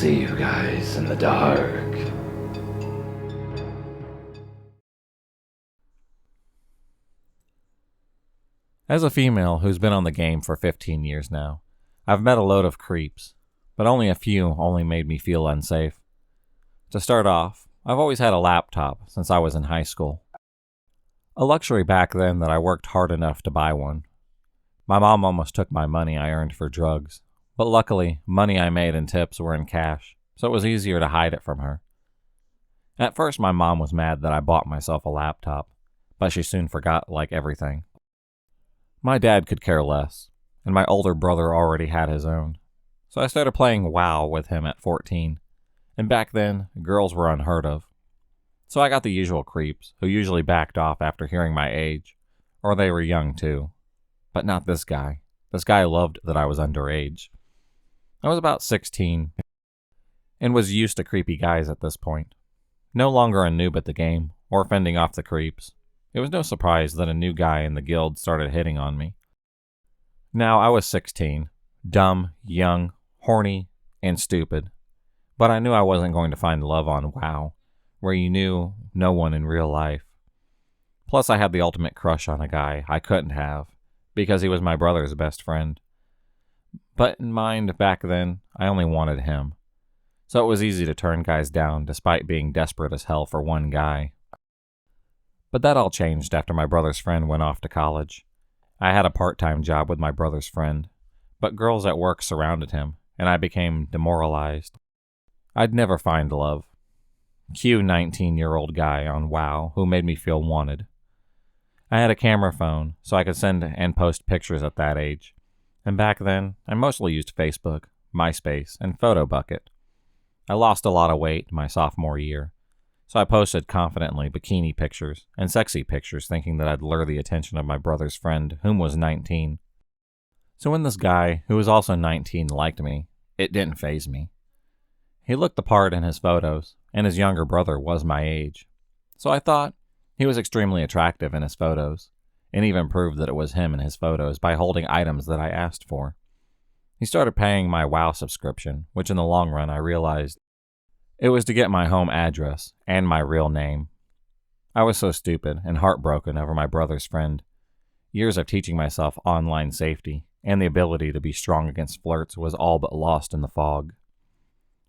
see you guys in the dark. As a female who's been on the game for 15 years now, I've met a load of creeps, but only a few only made me feel unsafe. To start off, I've always had a laptop since I was in high school. A luxury back then that I worked hard enough to buy one. My mom almost took my money I earned for drugs, but luckily, money I made in tips were in cash, so it was easier to hide it from her. At first, my mom was mad that I bought myself a laptop, but she soon forgot like everything. My dad could care less, and my older brother already had his own, so I started playing WoW with him at 14, and back then, girls were unheard of. So I got the usual creeps, who usually backed off after hearing my age, or they were young too. But not this guy. This guy loved that I was underage. I was about 16, and was used to creepy guys at this point. No longer a noob at the game, or fending off the creeps. It was no surprise that a new guy in the guild started hitting on me. Now, I was 16, dumb, young, horny, and stupid. But I knew I wasn't going to find love on WoW, where you knew no one in real life. Plus, I had the ultimate crush on a guy I couldn't have, because he was my brother's best friend. But in mind, back then, I only wanted him. So it was easy to turn guys down despite being desperate as hell for one guy. But that all changed after my brother's friend went off to college. I had a part-time job with my brother's friend, but girls at work surrounded him, and I became demoralized. I'd never find love. Cue 19-year-old guy on WoW who made me feel wanted. I had a camera phone, so I could send and post pictures at that age. And back then, I mostly used Facebook, MySpace, and PhotoBucket. I lost a lot of weight my sophomore year, so I posted confidently bikini pictures and sexy pictures thinking that I'd lure the attention of my brother's friend, whom was 19. So when this guy, who was also 19, liked me, it didn't faze me. He looked the part in his photos, and his younger brother was my age. So I thought he was extremely attractive in his photos, and even proved that it was him in his photos by holding items that I asked for. He started paying my WoW subscription, which in the long run I realized it was to get my home address and my real name. I was so stupid and heartbroken over my brother's friend. Years of teaching myself online safety and the ability to be strong against flirts was all but lost in the fog.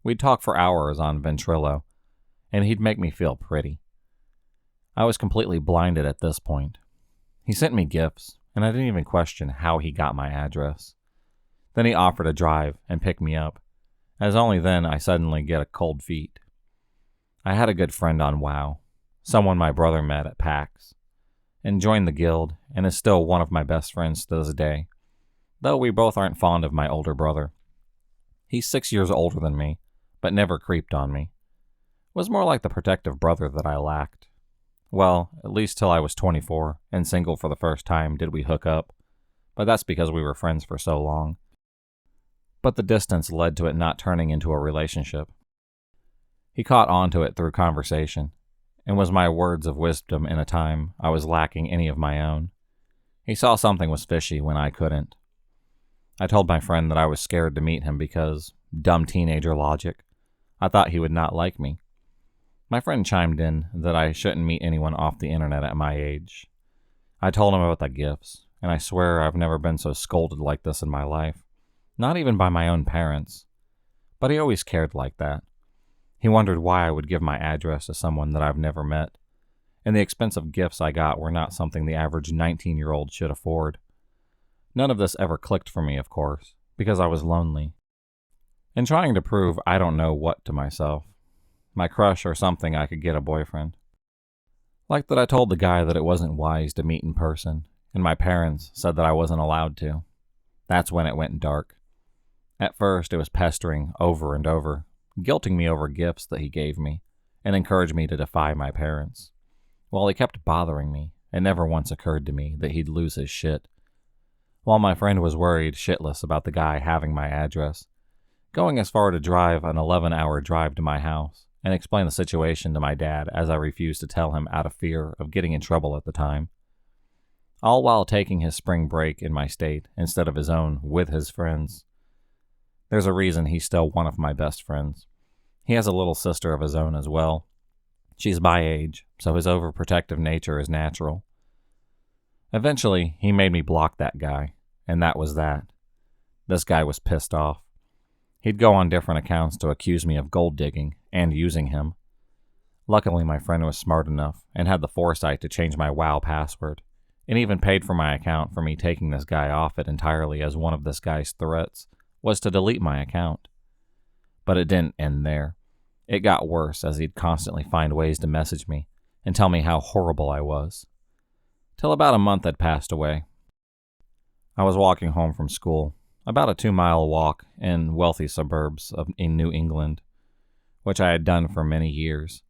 We'd talk for hours on Ventrilo, and he'd make me feel pretty. I was completely blinded at this point. He sent me gifts, and I didn't even question how he got my address. Then he offered a drive and pick me up, as only then I suddenly get a cold feet. I had a good friend on WoW, someone my brother met at PAX, and joined the guild, and is still one of my best friends to this day, though we both aren't fond of my older brother. He's 6 years older than me, but never creeped on me. Was more like the protective brother that I lacked. Well, at least till I was 24 and single for the first time did we hook up, but that's because we were friends for so long. But the distance led to it not turning into a relationship. He caught on to it through conversation, and was my words of wisdom in a time I was lacking any of my own. He saw something was fishy when I couldn't. I told my friend that I was scared to meet him because, dumb teenager logic, I thought he would not like me. My friend chimed in that I shouldn't meet anyone off the internet at my age. I told him about the gifts, and I swear I've never been so scolded like this in my life. Not even by my own parents. But he always cared like that. He wondered why I would give my address to someone that I've never met. And the expensive gifts I got were not something the average 19-year-old should afford. None of this ever clicked for me, of course, because I was lonely. And trying to prove I don't know what to myself. My crush or something I could get a boyfriend. Like that I told the guy that it wasn't wise to meet in person, and my parents said that I wasn't allowed to. That's when it went dark. At first, it was pestering over and over, guilting me over gifts that he gave me, and encouraged me to defy my parents. Well, he kept bothering me, it never once occurred to me that he'd lose his shit. While my friend was worried shitless about the guy having my address, going as far to drive an 11-hour drive to my house, and explain the situation to my dad as I refused to tell him out of fear of getting in trouble at the time. All while taking his spring break in my state instead of his own with his friends. There's a reason he's still one of my best friends. He has a little sister of his own as well. She's my age, so his overprotective nature is natural. Eventually, he made me block that guy, and that was that. This guy was pissed off. He'd go on different accounts to accuse me of gold digging and using him. Luckily, my friend was smart enough and had the foresight to change my WoW password, and even paid for my account for me taking this guy off it entirely, as one of this guy's threats was to delete my account. But it didn't end there. It got worse, as he'd constantly find ways to message me and tell me how horrible I was. Till about a month had passed away. I was walking home from school, about a 2-mile walk in wealthy suburbs in New England, which I had done for many years.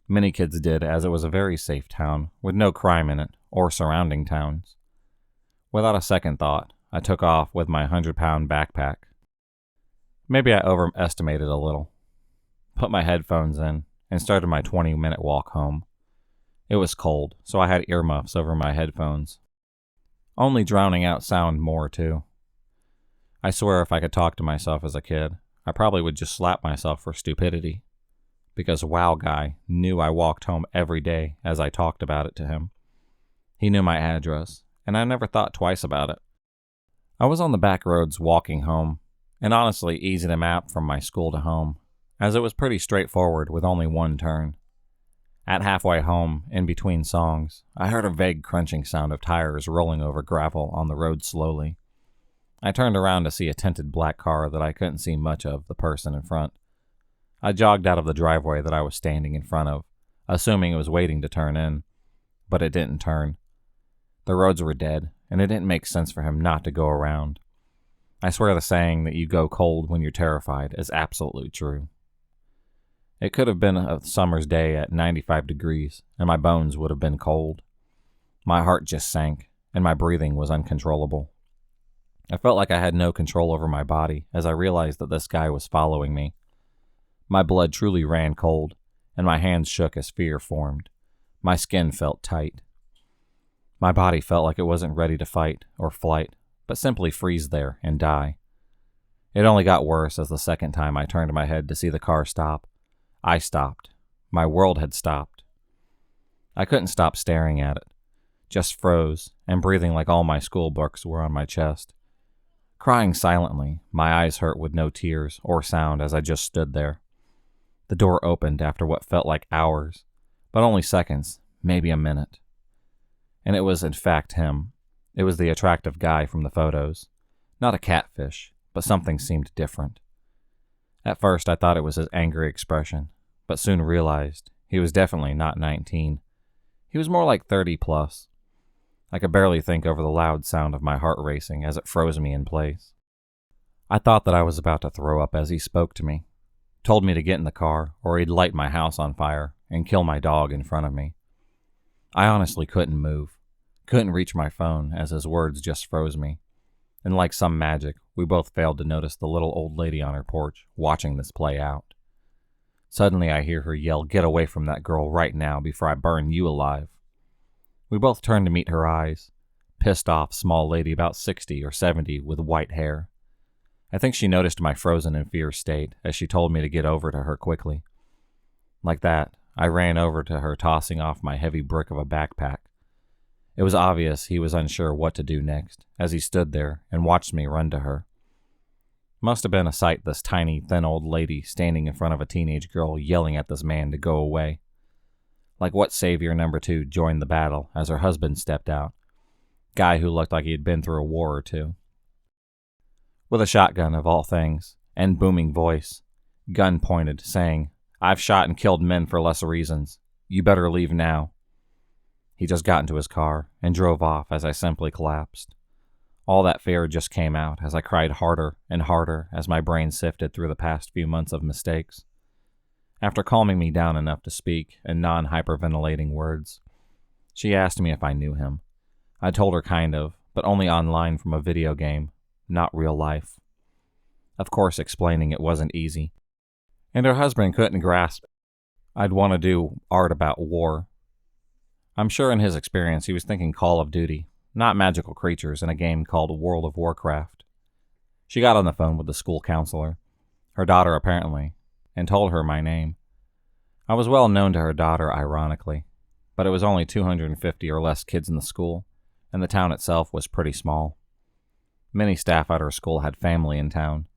Many kids did, as it was a very safe town, with no crime in it, or surrounding towns. Without a second thought, I took off with my 100-pound backpack. Maybe I overestimated a little. Put my headphones in, and started my 20-minute walk home. It was cold, so I had earmuffs over my headphones, only drowning out sound more, too. I swear if I could talk to myself as a kid, I probably would just slap myself for stupidity. Because WoW Guy knew I walked home every day as I talked about it to him. He knew my address, and I never thought twice about it. I was on the back roads walking home, and honestly easy to map from my school to home, as it was pretty straightforward with only one turn. At halfway home, in between songs, I heard a vague crunching sound of tires rolling over gravel on the road slowly. I turned around to see a tinted black car that I couldn't see much of the person in front. I jogged out of the driveway that I was standing in front of, assuming it was waiting to turn in, but it didn't turn. The roads were dead, and it didn't make sense for him not to go around. I swear the saying that you go cold when you're terrified is absolutely true. It could have been a summer's day at 95 degrees, and my bones would have been cold. My heart just sank, and my breathing was uncontrollable. I felt like I had no control over my body as I realized that this guy was following me. My blood truly ran cold, and my hands shook as fear formed. My skin felt tight. My body felt like it wasn't ready to fight or flight, but simply freeze there and die. It only got worse as the second time I turned my head to see the car stop. I stopped. My world had stopped. I couldn't stop staring at it. Just froze, and breathing like all my school books were on my chest. Crying silently, my eyes hurt with no tears or sound as I just stood there. The door opened after what felt like hours, but only seconds, maybe a minute. And it was in fact him. It was the attractive guy from the photos. Not a catfish, but something seemed different. At first I thought it was his angry expression, but soon realized he was definitely not 19. He was more like 30 plus. I could barely think over the loud sound of my heart racing as it froze me in place. I thought that I was about to throw up as he spoke to me. Told me to get in the car or he'd light my house on fire and kill my dog in front of me. I honestly couldn't move. Couldn't reach my phone as his words just froze me. And like some magic, we both failed to notice the little old lady on her porch watching this play out. Suddenly I hear her yell, "Get away from that girl right now before I burn you alive." We both turned to meet her eyes. Pissed off small lady about 60 or 70 with white hair. I think she noticed my frozen in fear state as she told me to get over to her quickly. Like that, I ran over to her, tossing off my heavy brick of a backpack. It was obvious he was unsure what to do next as he stood there and watched me run to her. Must have been a sight, this tiny, thin old lady standing in front of a teenage girl yelling at this man to go away. Like what savior number 2 joined the battle as her husband stepped out. Guy who looked like he had been through a war or two. With a shotgun of all things, and booming voice, gun pointed, saying, "I've shot and killed men for less reasons. You better leave now." He just got into his car and drove off as I simply collapsed. All that fear just came out as I cried harder and harder as my brain sifted through the past few months of mistakes. After calming me down enough to speak in non-hyperventilating words, she asked me if I knew him. I told her kind of, but only online from a video game, not real life. Of course, explaining it wasn't easy. And her husband couldn't grasp I'd want to do art about war. I'm sure in his experience he was thinking Call of Duty, not magical creatures in a game called World of Warcraft. She got on the phone with the school counselor, her daughter apparently, and told her my name. I was well known to her daughter, ironically, but it was only 250 or less kids in the school, and the town itself was pretty small. Many staff at her school had family in town,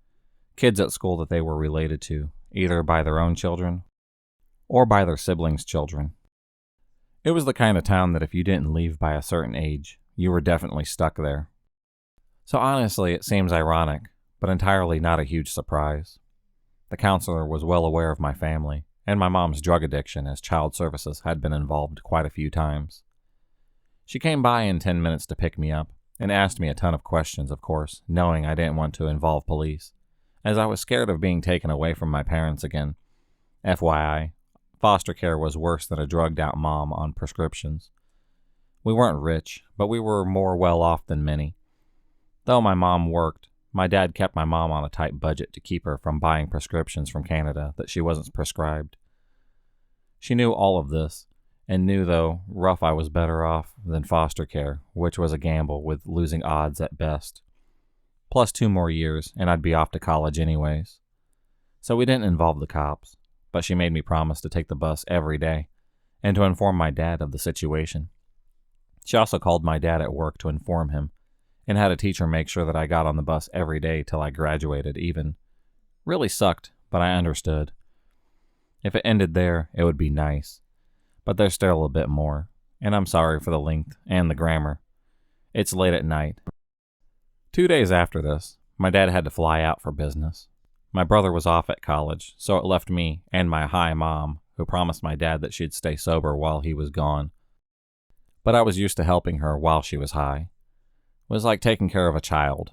kids at school that they were related to, either by their own children or by their siblings' children. It was the kind of town that if you didn't leave by a certain age, you were definitely stuck there. So honestly, it seems ironic, but entirely not a huge surprise. The counselor was well aware of my family and my mom's drug addiction, as child services had been involved quite a few times. She came by in 10 minutes to pick me up and asked me a ton of questions, of course, knowing I didn't want to involve police, as I was scared of being taken away from my parents again. FYI, foster care was worse than a drugged-out mom on prescriptions. We weren't rich, but we were more well-off than many. Though my mom worked, my dad kept my mom on a tight budget to keep her from buying prescriptions from Canada that she wasn't prescribed. She knew all of this, and knew, though, rough I was better off than foster care, which was a gamble with losing odds at best. Plus 2 more years, and I'd be off to college anyways. So we didn't involve the cops, but she made me promise to take the bus every day, and to inform my dad of the situation. She also called my dad at work to inform him, and had a teacher make sure that I got on the bus every day till I graduated even. Really sucked, but I understood. If it ended there, it would be nice. But there's still a bit more, and I'm sorry for the length and the grammar. It's late at night. 2 days after this, my dad had to fly out for business. My brother was off at college, so it left me and my high mom, who promised my dad that she'd stay sober while he was gone. But I was used to helping her while she was high. It was like taking care of a child.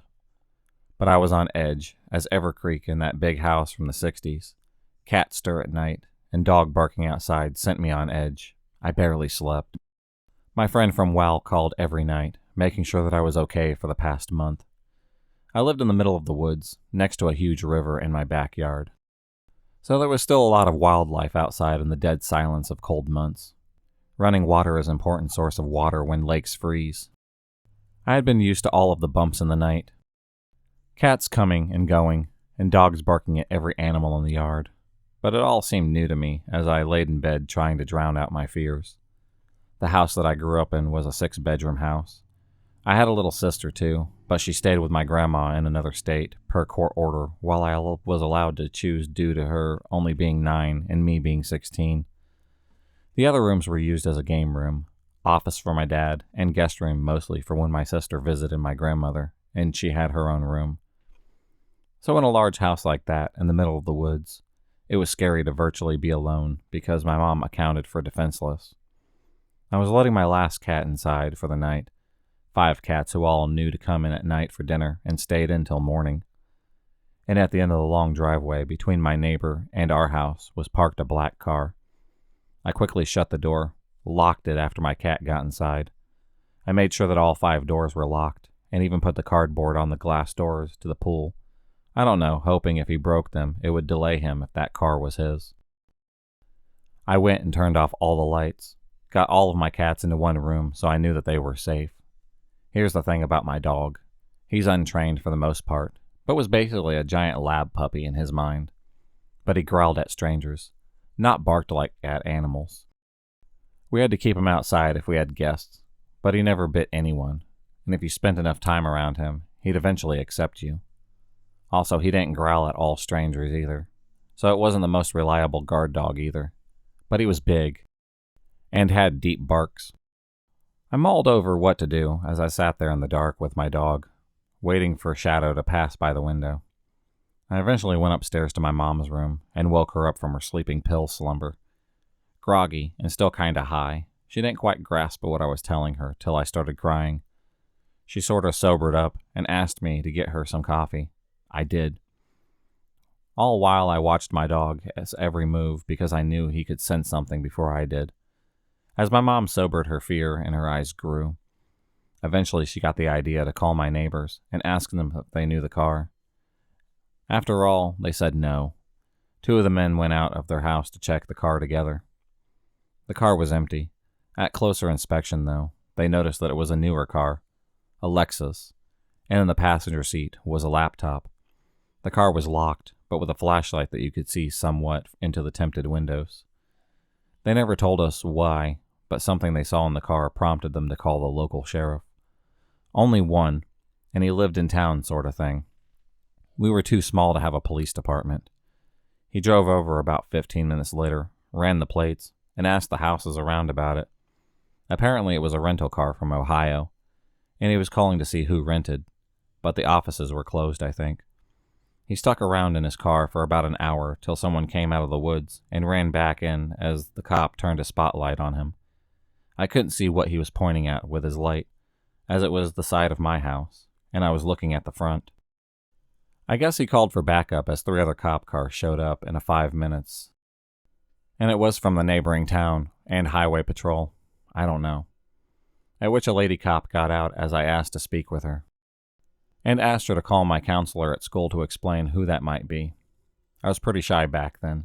But I was on edge, as Evercreek in that big house from the 60s. Cat stir at night, and dog barking outside sent me on edge. I barely slept. My friend from WoW called every night, making sure that I was okay for the past month. I lived in the middle of the woods, next to a huge river in my backyard. So there was still a lot of wildlife outside in the dead silence of cold months. Running water is an important source of water when lakes freeze. I had been used to all of the bumps in the night. Cats coming and going, and dogs barking at every animal in the yard. But it all seemed new to me as I laid in bed trying to drown out my fears. The house that I grew up in was a 6-bedroom house. I had a little sister too, but she stayed with my grandma in another state, per court order, while I was allowed to choose due to her only being 9 and me being 16. The other rooms were used as a game room, office for my dad, and guest room mostly for when my sister visited my grandmother, and she had her own room. So in a large house like that, in the middle of the woods, it was scary to virtually be alone because my mom accounted for defenseless. I was letting my last cat inside for the night, 5 cats who all knew to come in at night for dinner and stayed until morning. And at the end of the long driveway between my neighbor and our house was parked a black car. I quickly shut the door, locked it after my cat got inside. I made sure that all 5 doors were locked, and even put the cardboard on the glass doors to the pool. I don't know, hoping if he broke them, it would delay him if that car was his. I went and turned off all the lights, got all of my cats into one room so I knew that they were safe. Here's the thing about my dog. He's untrained for the most part, but was basically a giant lab puppy in his mind. But he growled at strangers, not barked like at animals. We had to keep him outside if we had guests, but he never bit anyone, and if you spent enough time around him, he'd eventually accept you. Also, he didn't growl at all strangers either, so it wasn't the most reliable guard dog either. But he was big, and had deep barks. I mulled over what to do as I sat there in the dark with my dog, waiting for Shadow to pass by the window. I eventually went upstairs to my mom's room and woke her up from her sleeping pill slumber. Groggy and still kinda high, she didn't quite grasp what I was telling her till I started crying. She sorta sobered up and asked me to get her some coffee. I did. All while I watched my dog's every move because I knew he could sense something before I did. As my mom sobered, her fear and her eyes grew. Eventually she got the idea to call my neighbors and ask them if they knew the car. After all, they said no. 2 of the men went out of their house to check the car together. The car was empty. At closer inspection, though, they noticed that it was a newer car, a Lexus, and in the passenger seat was a laptop. The car was locked, but with a flashlight that you could see somewhat into the tinted windows. They never told us why, but something they saw in the car prompted them to call the local sheriff. Only one, and he lived in town sort of thing. We were too small to have a police department. He drove over about 15 minutes later, ran the plates, and asked the houses around about it. Apparently it was a rental car from Ohio, and he was calling to see who rented, but the offices were closed, I think. He stuck around in his car for about an hour till someone came out of the woods and ran back in as the cop turned a spotlight on him. I couldn't see what he was pointing at with his light, as it was the side of my house, and I was looking at the front. I guess he called for backup as 3 other cop cars showed up in 5 minutes. And it was from the neighboring town and highway patrol. I don't know. At which a lady cop got out as I asked to speak with her, and asked her to call my counselor at school to explain who that might be. I was pretty shy back then,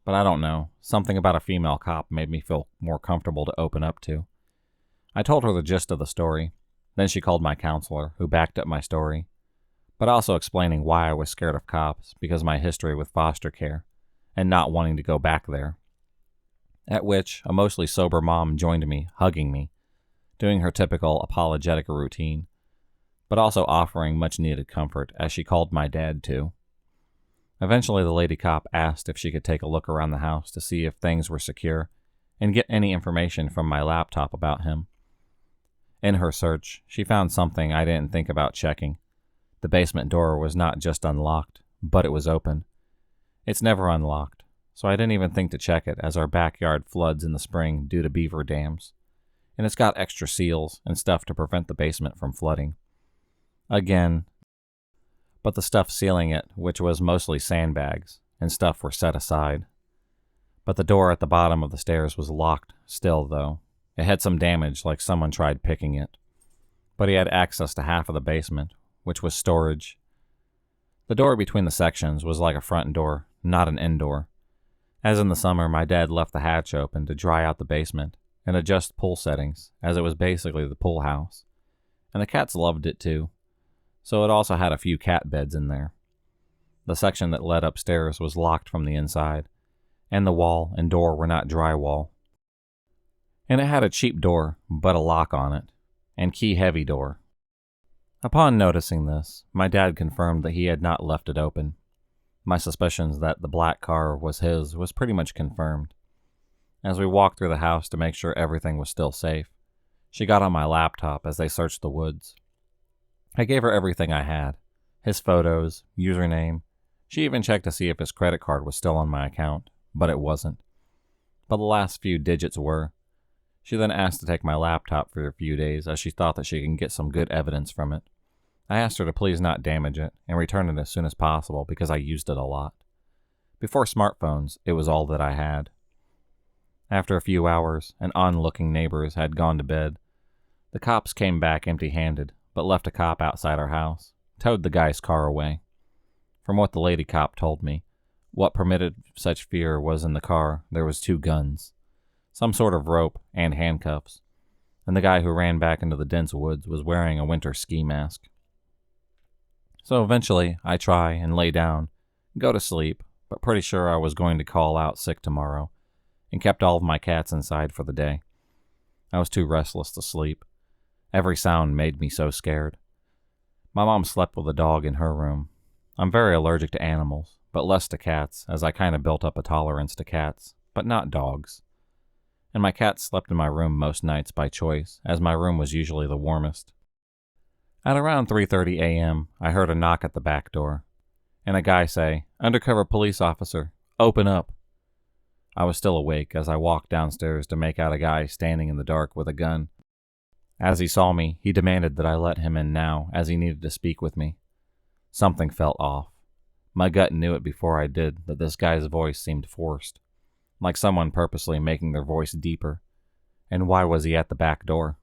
but I don't know. Something about a female cop made me feel more comfortable to open up to. I told her the gist of the story. Then she called my counselor, who backed up my story, but also explaining why I was scared of cops because of my history with foster care and not wanting to go back there. At which a mostly sober mom joined me, hugging me, doing her typical apologetic routine, but also offering much-needed comfort as she called my dad too. Eventually the lady cop asked if she could take a look around the house to see if things were secure and get any information from my laptop about him. In her search, she found something I didn't think about checking. The basement door was not just unlocked, but it was open. It's never unlocked, so I didn't even think to check it as our backyard floods in the spring due to beaver dams, and it's got extra seals and stuff to prevent the basement from flooding. Again, but the stuff sealing it, which was mostly sandbags and stuff, were set aside. But the door at the bottom of the stairs was locked still, though. It had some damage, like someone tried picking it. But he had access to half of the basement, which was storage. The door between the sections was like a front door, not an indoor. As in the summer, my dad left the hatch open to dry out the basement and adjust pool settings, as it was basically the pool house. And the cats loved it too, so it also had a few cat beds in there. The section that led upstairs was locked from the inside, and the wall and door were not drywall. And it had a cheap door, but a lock on it, and key-heavy door. Upon noticing this, my dad confirmed that he had not left it open. My suspicions that the black car was his was pretty much confirmed. As we walked through the house to make sure everything was still safe, she got on my laptop as they searched the woods. I gave her everything I had, his photos, username. She even checked to see if his credit card was still on my account, but it wasn't. But the last few digits were. She then asked to take my laptop for a few days as she thought that she could get some good evidence from it. I asked her to please not damage it and return it as soon as possible because I used it a lot. Before smartphones, it was all that I had. After a few hours, and onlooking neighbors had gone to bed, the cops came back empty-handed, but left a cop outside our house, towed the guy's car away. From what the lady cop told me, what permitted such fear was in the car there was 2 guns, some sort of rope, and handcuffs, and the guy who ran back into the dense woods was wearing a winter ski mask. So eventually, I try and lay down, go to sleep, but pretty sure I was going to call out sick tomorrow, and kept all of my cats inside for the day. I was too restless to sleep. Every sound made me so scared. My mom slept with a dog in her room. I'm very allergic to animals, but less to cats, as I kind of built up a tolerance to cats, but not dogs. And my cats slept in my room most nights by choice, as my room was usually the warmest. At around 3:30 a.m., I heard a knock at the back door, and a guy say, "Undercover police officer, open up." I was still awake as I walked downstairs to make out a guy standing in the dark with a gun. As he saw me, he demanded that I let him in now, as he needed to speak with me. Something felt off. My gut knew it before I did that this guy's voice seemed forced, like someone purposely making their voice deeper. And why was he at the back door?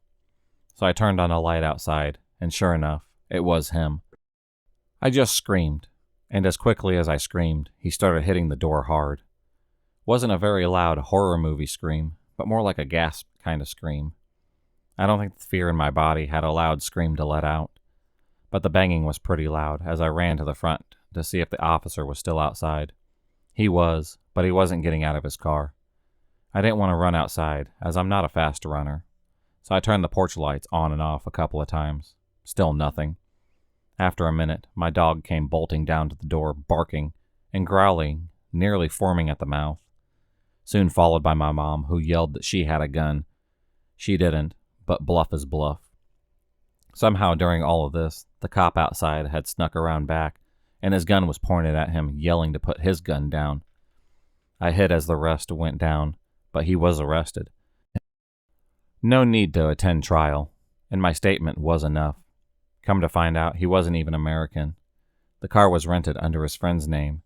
So I turned on a light outside, and sure enough, it was him. I just screamed, and as quickly as I screamed, he started hitting the door hard. Wasn't a very loud horror movie scream, but more like a gasp kind of scream. I don't think the fear in my body had a loud scream to let out. but the banging was pretty loud as I ran to the front to see if the officer was still outside. He was, but he wasn't getting out of his car. I didn't want to run outside, as I'm not a fast runner, so I turned the porch lights on and off a couple of times. Still nothing. After a minute, my dog came bolting down to the door, barking and growling, nearly foaming at the mouth. Soon followed by my mom, who yelled that she had a gun. She didn't, but bluff is bluff. Somehow during all of this, the cop outside had snuck around back, and his gun was pointed at him, yelling to put his gun down. I hid as the rest went down, but he was arrested. No need to attend trial, and my statement was enough. Come to find out, he wasn't even American. The car was rented under his friend's name,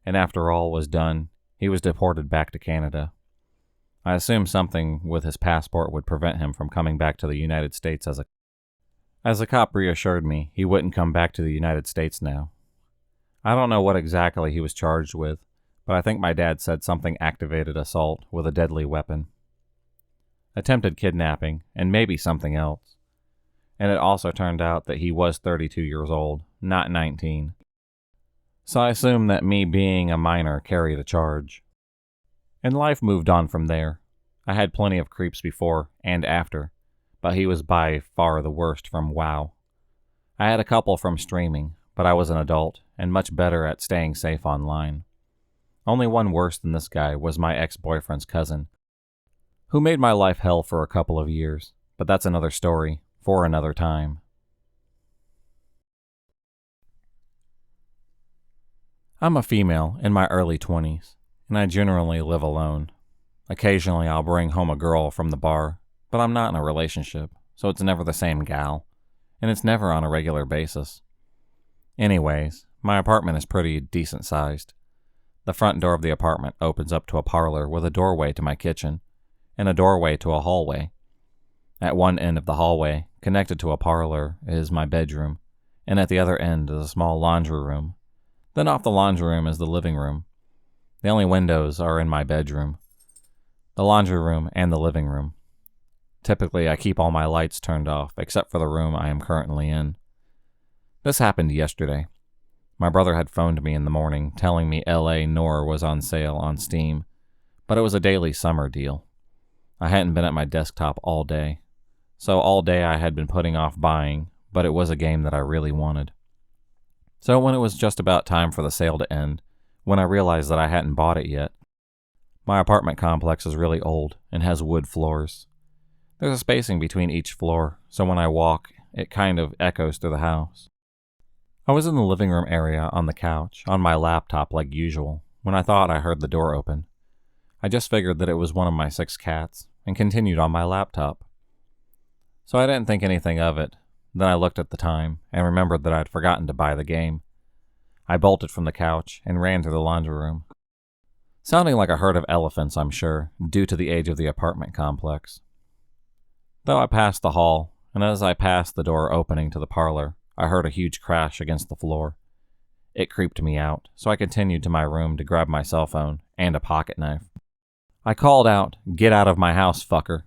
and after all was done, he was deported back to Canada. I assumed something with his passport would prevent him from coming back to the United States as the cop reassured me he wouldn't come back to the United States now. I don't know what exactly he was charged with, but I think my dad said something activated assault with a deadly weapon. Attempted kidnapping, and maybe something else. And it also turned out that he was 32 years old, not 19. So I assumed that me being a minor carried a charge. And life moved on from there. I had plenty of creeps before and after, but he was by far the worst from WoW. I had a couple from streaming, but I was an adult and much better at staying safe online. Only one worse than this guy was my ex-boyfriend's cousin, who made my life hell for a couple of years, but that's another story for another time. I'm a female in my early 20s, and I generally live alone. Occasionally I'll bring home a girl from the bar, but I'm not in a relationship, so it's never the same gal, and it's never on a regular basis. Anyways, my apartment is pretty decent sized. The front door of the apartment opens up to a parlor with a doorway to my kitchen, and a doorway to a hallway. At one end of the hallway, connected to a parlor, is my bedroom, and at the other end is a small laundry room. Then off the laundry room is the living room. The only windows are in my bedroom, the laundry room, and the living room. Typically, I keep all my lights turned off, except for the room I am currently in. This happened yesterday. My brother had phoned me in the morning, telling me LA Noir was on sale on Steam, but it was a daily summer deal. I hadn't been at my desktop all day, so all day I had been putting off buying, but it was a game that I really wanted. So when it was just about time for the sale to end, when I realized that I hadn't bought it yet. My apartment complex is really old and has wood floors. There's a spacing between each floor, so when I walk, it kind of echoes through the house. I was in the living room area on the couch, on my laptop like usual, when I thought I heard the door open. I just figured that it was one of my 6 cats, and continued on my laptop. So I didn't think anything of it. Then I looked at the time, and remembered that I had forgotten to buy the game. I bolted from the couch, and ran through the laundry room. Sounding like a herd of elephants, I'm sure, due to the age of the apartment complex. Though I passed the hall, and as I passed the door opening to the parlor, I heard a huge crash against the floor. It creeped me out, so I continued to my room to grab my cell phone and a pocket knife. I called out, "Get out of my house, fucker,"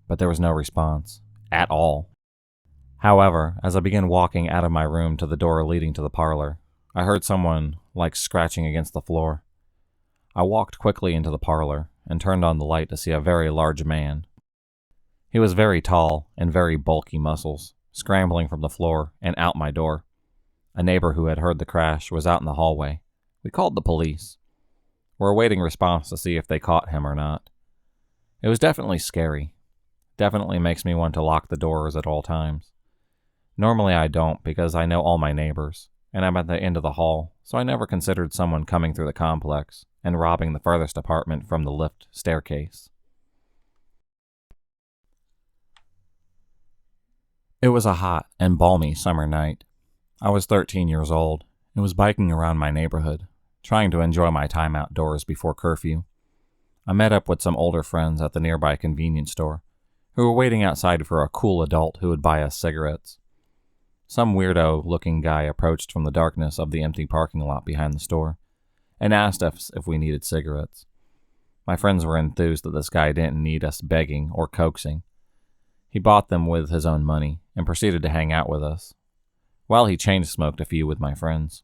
but there was no response, at all. However, as I began walking out of my room to the door leading to the parlor, I heard someone, scratching against the floor. I walked quickly into the parlor and turned on the light to see a very large man. He was very tall and very bulky muscles, scrambling from the floor and out my door. A neighbor who had heard the crash was out in the hallway. We called the police. We're awaiting response to see if they caught him or not. It was definitely scary. Definitely makes me want to lock the doors at all times. Normally I don't because I know all my neighbors, and I'm at the end of the hall, so I never considered someone coming through the complex and robbing the furthest apartment from the lift staircase. It was a hot and balmy summer night. I was 13 years old and was biking around my neighborhood, trying to enjoy my time outdoors before curfew. I met up with some older friends at the nearby convenience store who were waiting outside for a cool adult who would buy us cigarettes. Some weirdo-looking guy approached from the darkness of the empty parking lot behind the store and asked us if we needed cigarettes. My friends were enthused that this guy didn't need us begging or coaxing. He bought them with his own money and proceeded to hang out with us. while he chain smoked a few with my friends.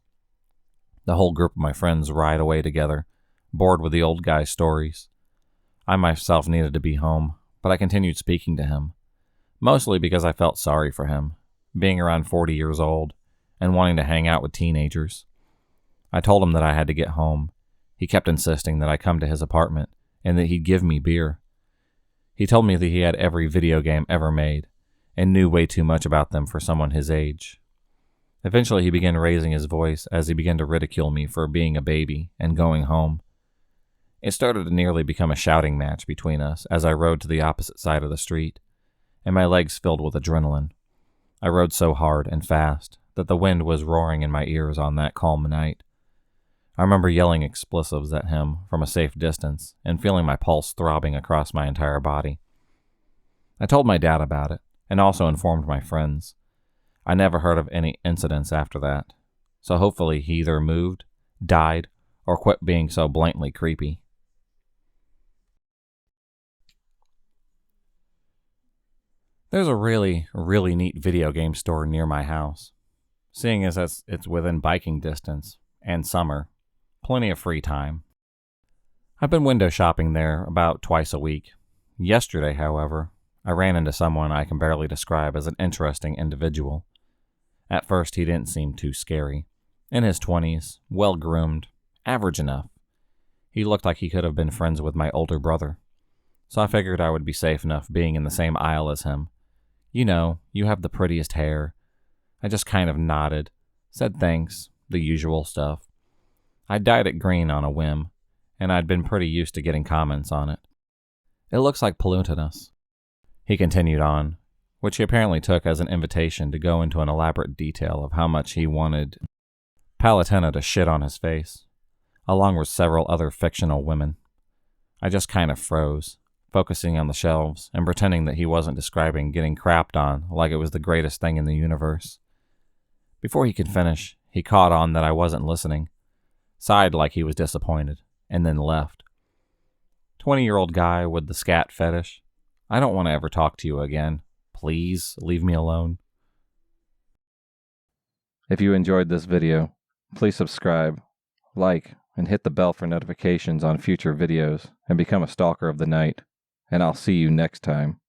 The whole group of my friends ride away together, bored with the old guy's stories. I myself needed to be home, but I continued speaking to him, mostly because I felt sorry for him, being around 40 years old and wanting to hang out with teenagers. I told him that I had to get home. He kept insisting that I come to his apartment and that he'd give me beer. He told me that he had every video game ever made and knew way too much about them for someone his age. Eventually, he began raising his voice as he began to ridicule me for being a baby and going home. It started to nearly become a shouting match between us as I rode to the opposite side of the street, and my legs filled with adrenaline. I rode so hard and fast that the wind was roaring in my ears on that calm night. I remember yelling expletives at him from a safe distance and feeling my pulse throbbing across my entire body. I told my dad about it and also informed my friends. I never heard of any incidents after that, so hopefully he either moved, died, or quit being so blatantly creepy. There's a really, really neat video game store near my house. Seeing as it's within biking distance, and summer, plenty of free time. I've been window shopping there about twice a week. Yesterday, however, I ran into someone I can barely describe as an interesting individual. At first, he didn't seem too scary. In his 20s, well-groomed, average enough. He looked like he could have been friends with my older brother. So I figured I would be safe enough being in the same aisle as him. You know, you have the prettiest hair. I just kind of nodded, said thanks, the usual stuff. I dyed it green on a whim, and I'd been pretty used to getting comments on it. It looks like pollutinous. He continued on, which he apparently took as an invitation to go into an elaborate detail of how much he wanted Palatina to shit on his face, along with several other fictional women. I just kind of froze, focusing on the shelves and pretending that he wasn't describing getting crapped on like it was the greatest thing in the universe. Before he could finish, he caught on that I wasn't listening, sighed like he was disappointed, and then left. 20-year-old guy with the scat fetish. I don't want to ever talk to you again. Please leave me alone. If you enjoyed this video, please subscribe, like, and hit the bell for notifications on future videos and become a stalker of the night. And I'll see you next time.